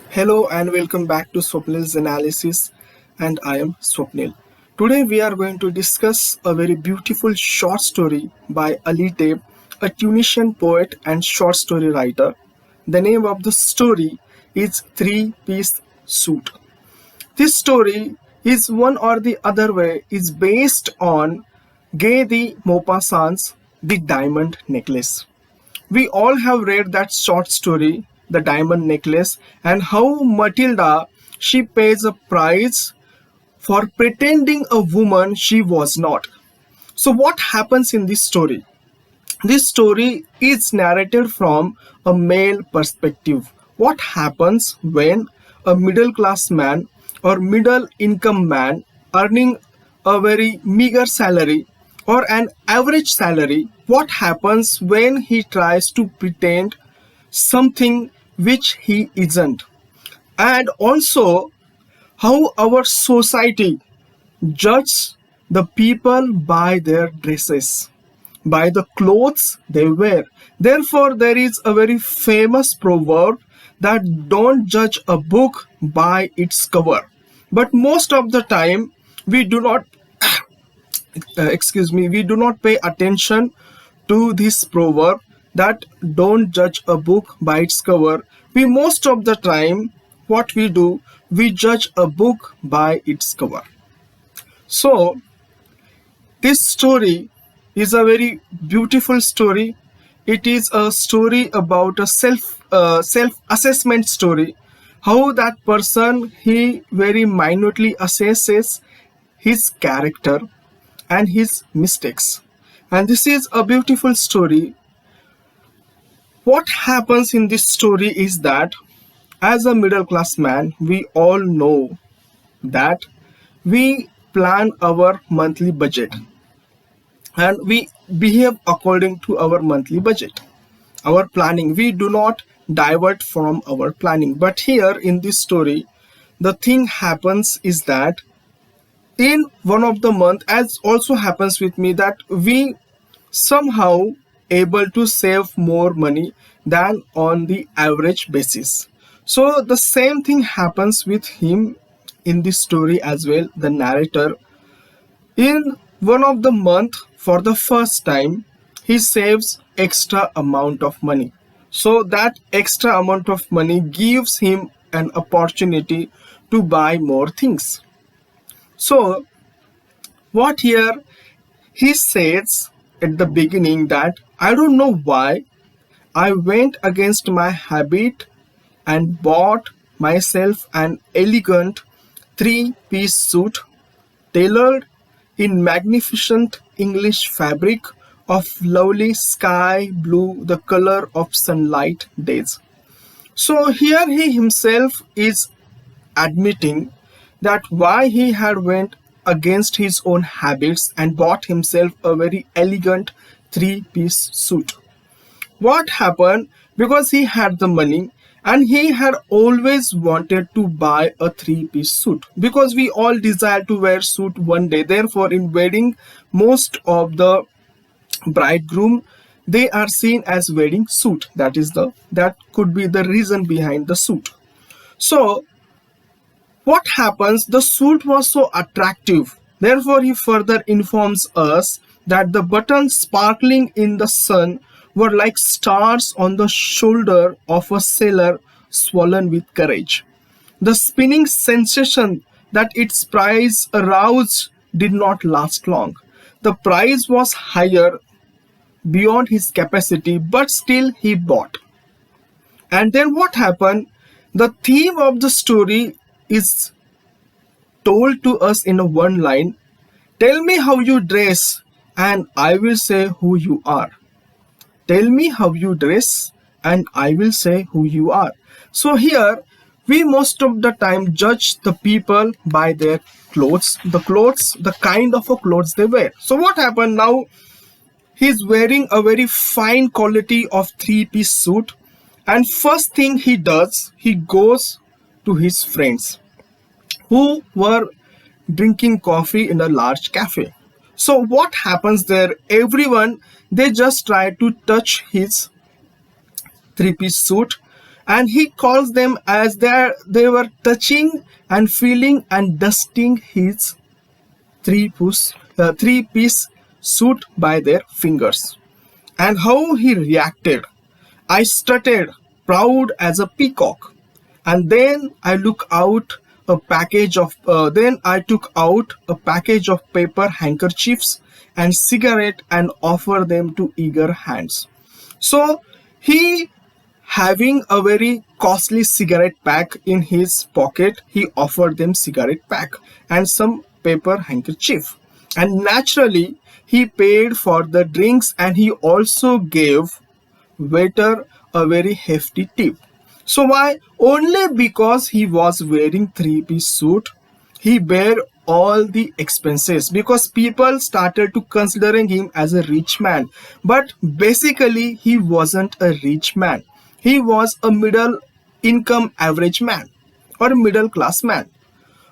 Hello and welcome back to Swapnil's Analysis, and I am Swapnil. Today we are going to discuss a very beautiful short story by Ali Taib, a Tunisian poet and short story writer. The name of the story is Three Piece Suit. This story is one or the other way is based on Gay de Maupassant's The Diamond Necklace. We all have read that short story, The Diamond Necklace, and how Matilda she pays a price for pretending a woman she was not. So what happens in this story? This story is narrated from a male perspective. What happens when a middle class man or middle income man earning a very meager salary or an average salary, what happens when he tries to pretend something which he isn't? And also how our society judges the people by their dresses, by the clothes they wear. Therefore, there is a very famous proverb that don't judge a book by its cover. But most of the time, we do not, we do not pay attention to this proverb that don't judge a book by its cover. We most of the time, what we do, we judge a book by its cover. So, this story is a very beautiful story. It is a story about a self assessment story. How that person he very minutely assesses his character and his mistakes. And this is a beautiful story. What happens in this story is that as a middle class man, we all know that we plan our monthly budget and we behave according to our monthly budget, our planning. We do not divert from our planning. But here in this story, the thing happens is that in one of the month, as also happens with me, that we somehow able to save more money than on the average basis. So the same thing happens with him in this story as well. The narrator in one of the month, for the first time, he saves extra amount of money. So that extra amount of money gives him an opportunity to buy more things. So what here he says at the beginning that I don't know why I went against my habit and bought myself an elegant three-piece suit tailored in magnificent English fabric of lovely sky blue, the color of sunlight days. So here he himself is admitting that why he had went against his own habits and bought himself a very elegant three-piece suit. What happened? Because he had the money and he had always wanted to buy a three-piece suit, because we all desire to wear suit one day. Therefore in wedding, most of the bridegroom they are seen as wearing suit. That could be the reason behind the suit. So what happens? The suit was so attractive. Therefore, he further informs us that the buttons sparkling in the sun were like stars on the shoulder of a sailor swollen with courage. The spinning sensation that its price aroused did not last long. The price was higher beyond his capacity, but still he bought. And then what happened? The theme of the story is told to us in a one line. Tell me how you dress and I will say who you are. Tell me how you dress and I will say who you are. So here we most of the time judge the people by their clothes, the kind of a clothes they wear. So what happened now? He's wearing a very fine quality of three-piece suit, and first thing he does, he goes to his friends who were drinking coffee in a large cafe. So what happens there? Everyone they just try to touch his three-piece suit and he calls them as they were touching and feeling and dusting his three-piece suit by their fingers. And how he reacted. I strutted, proud as a peacock. And then I took out a package of paper handkerchiefs and cigarette and offered them to eager hands. So he, having a very costly cigarette pack in his pocket, he offered them cigarette pack and some paper handkerchief. And naturally, he paid for the drinks and he also gave waiter a very hefty tip. So why? Only because he was wearing three-piece suit, he bare all the expenses because people started to considering him as a rich man. But basically, he wasn't a rich man. He was a middle income average man or a middle class man,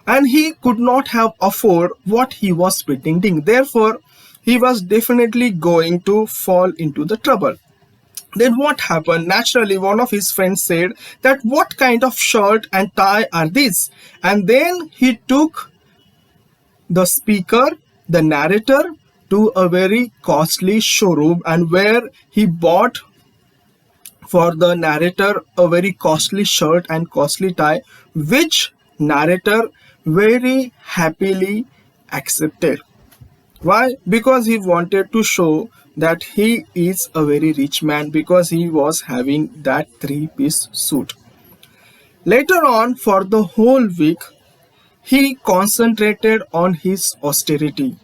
and he could not have afford what he was pretending. Therefore, he was definitely going to fall into the trouble. Then what happened? Naturally, one of his friends said that what kind of shirt and tie are these? And then he took the speaker, the narrator, to a very costly showroom, and where he bought for the narrator a very costly shirt and costly tie, which narrator very happily accepted. Why? Because he wanted to show that he is a very rich man because he was having that three-piece suit. Later on, for the whole week, he concentrated on his austerity.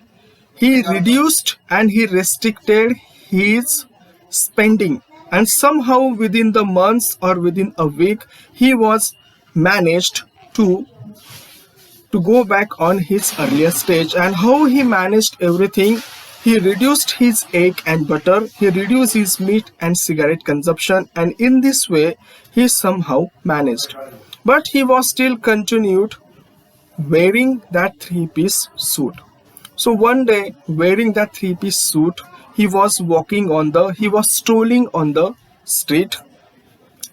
He reduced and he restricted his spending, and somehow within the months or within a week, he was managed to go back on his earlier stage. And how he managed everything: he reduced his egg and butter, he reduced his meat and cigarette consumption, and in this way he somehow managed. But he was still continued wearing that three-piece suit. So one day, wearing that three-piece suit, he was strolling on the street.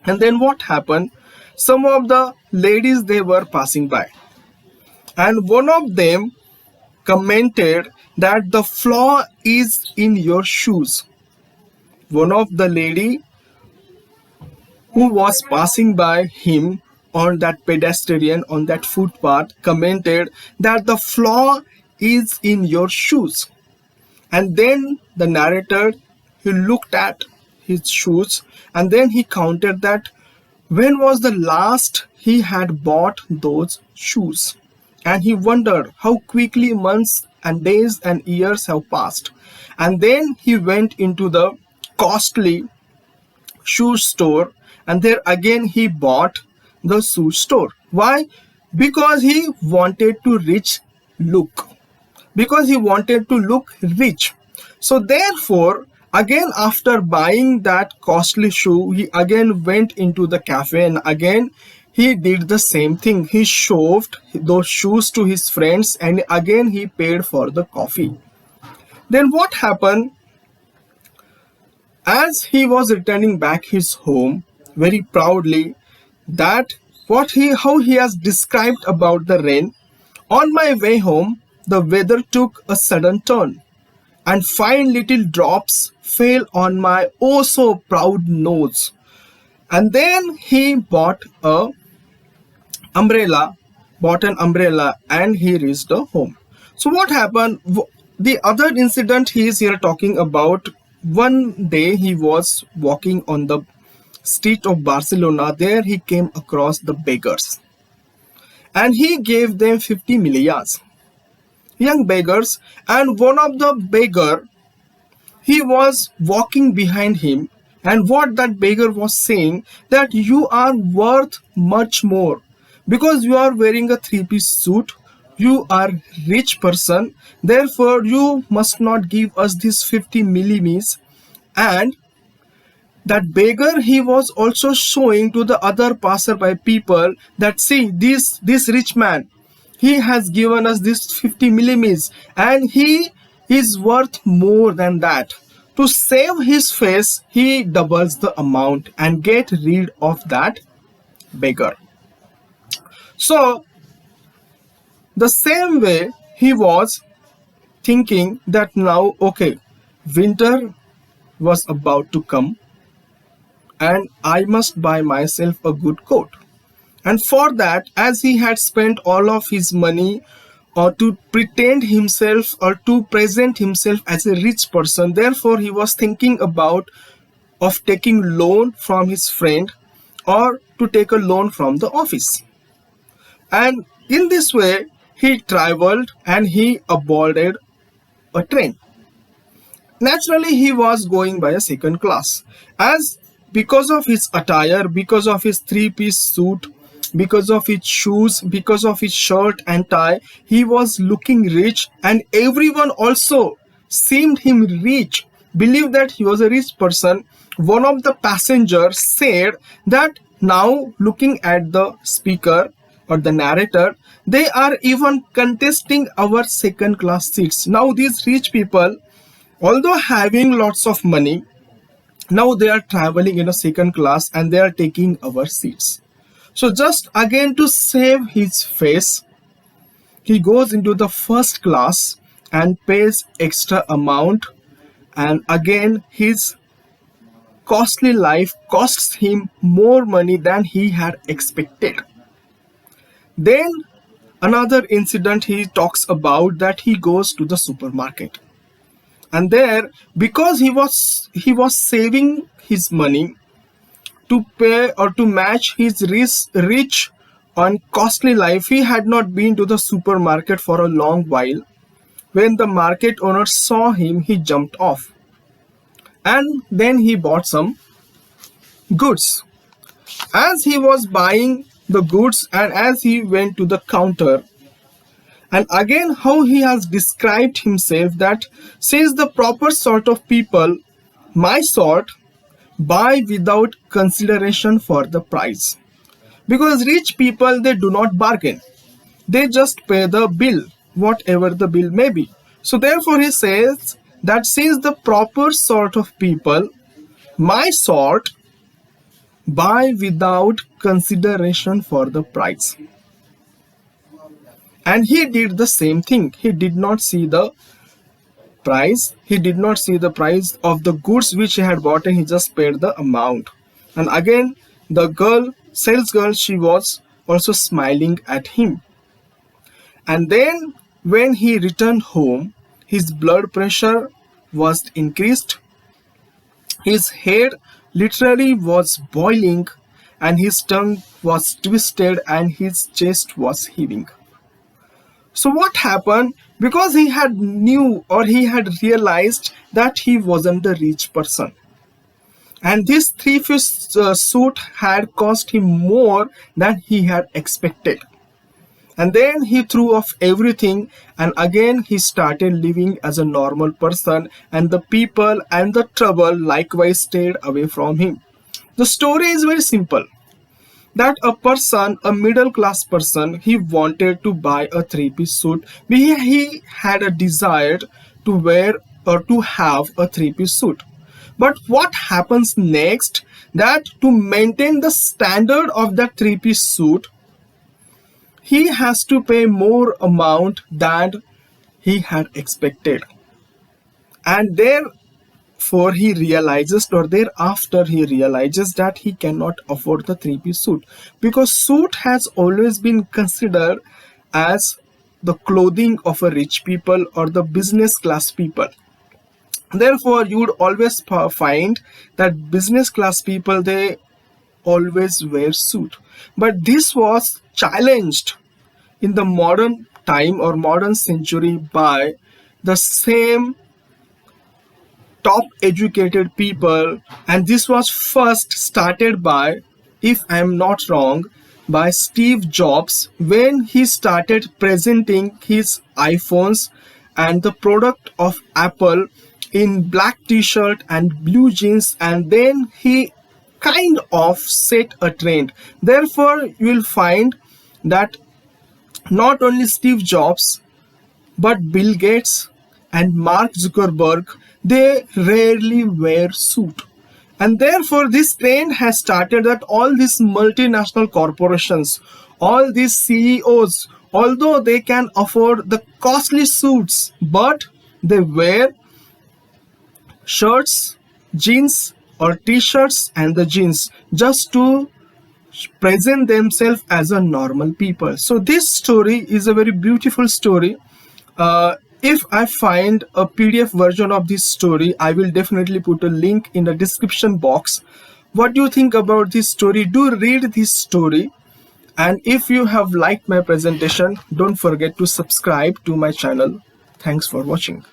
And then what happened? Some of the ladies, they were passing by, and one of them commented that the flaw is in your shoes. One of the lady who was passing by him on that pedestrian, on that footpath, commented that the flaw is in your shoes. And then the narrator, he looked at his shoes and then he counted that when was the last he had bought those shoes. And he wondered how quickly months and days and years have passed. And then he went into the costly shoe store, and there again he bought the shoe store. Why? Because he wanted to look. Because he wanted to look rich. So therefore, again after buying that costly shoe, he again went into the cafe and again he did the same thing. He shoved those shoes to his friends and again he paid for the coffee. Then what happened? As he was returning back his home very proudly, that how he has described about the rain. On my way home, the weather took a sudden turn, and fine little drops fell on my oh so proud nose. And then he bought an umbrella, and he reached the home. So what happened? The other incident he is here talking about, one day he was walking on the street of Barcelona. There he came across the beggars, and he gave them 50 miliyas, young beggars. And one of the beggar, he was walking behind him, and what that beggar was saying, that you are worth much more because you are wearing a three-piece suit, you are rich person, therefore you must not give us this 50 millimis. And that beggar, he was also showing to the other passerby people that see this rich man, he has given us this 50 millimis and he is worth more than that. To save his face, he doubles the amount and get rid of that beggar. So the same way he was thinking that now, okay, winter was about to come and I must buy myself a good coat. And for that, as he had spent all of his money or to pretend himself or to present himself as a rich person, therefore he was thinking about of taking loan from his friend or to take a loan from the office. And in this way, he traveled and he boarded a train. Naturally, he was going by a second class, as because of his attire, because of his three-piece suit, because of his shoes, because of his shirt and tie, he was looking rich, and everyone also seemed him rich, believed that he was a rich person. One of the passengers said that now looking at the speaker or the narrator, they are even contesting our second class seats. Now these rich people, although having lots of money, now they are traveling in a second class and they are taking our seats. So just again to save his face, he goes into the first class and pays extra amount, and again his costly life costs him more money than he had expected. Then another incident he talks about, that he goes to the supermarket, and there, because he was saving his money to pay or to match his rich and costly life, he had not been to the supermarket for a long while. When the market owner saw him, he jumped off and then he bought some goods. As he was buying the goods and as he went to the counter, and again how he has described himself, that says the proper sort of people, my sort, buy without consideration for the price. Because rich people, they do not bargain, they just pay the bill, whatever the bill may be. So therefore he says that since the proper sort of people, my sort, buy without consideration for the price. And he did the same thing. He did not see the price. He did not see the price of the goods which he had bought, and he just paid the amount. And again, the sales girl, she was also smiling at him. And then when he returned home, his blood pressure was increased, his head literally was boiling, and his tongue was twisted, and his chest was heaving. So what happened? Because he had knew or he had realized that he wasn't a rich person. And this three-piece suit had cost him more than he had expected. And then he threw off everything, and again he started living as a normal person, and the people and the trouble likewise stayed away from him. The story is very simple, that a person, a middle class person, he wanted to buy a three-piece suit. He had a desire to wear or to have a three-piece suit. But what happens next, that to maintain the standard of that three-piece suit, he has to pay more amount than he had expected. And therefore he realizes, or thereafter he realizes, that he cannot afford the three-piece suit, because suit has always been considered as the clothing of a rich people or the business class people. Therefore you would always find that business class people, they always wear suit. But this was challenged in the modern time or modern century by the same top educated people, and this was first started by, if I am not wrong, by Steve Jobs, when he started presenting his iPhones and the product of Apple in black t-shirt and blue jeans, and then he kind of set a trend. Therefore you will find that not only Steve Jobs, but Bill Gates and Mark Zuckerberg, they rarely wear suit. And therefore, this trend has started that all these multinational corporations, all these CEOs, although they can afford the costly suits, but they wear shirts, jeans, or t-shirts and the jeans just to present themselves as a normal people. So this story is a very beautiful story. If I find a PDF version of this story, I will definitely put a link in the description box. What do you think about this story? Do read this story. And if you have liked my presentation, don't forget to subscribe to my channel. Thanks for watching.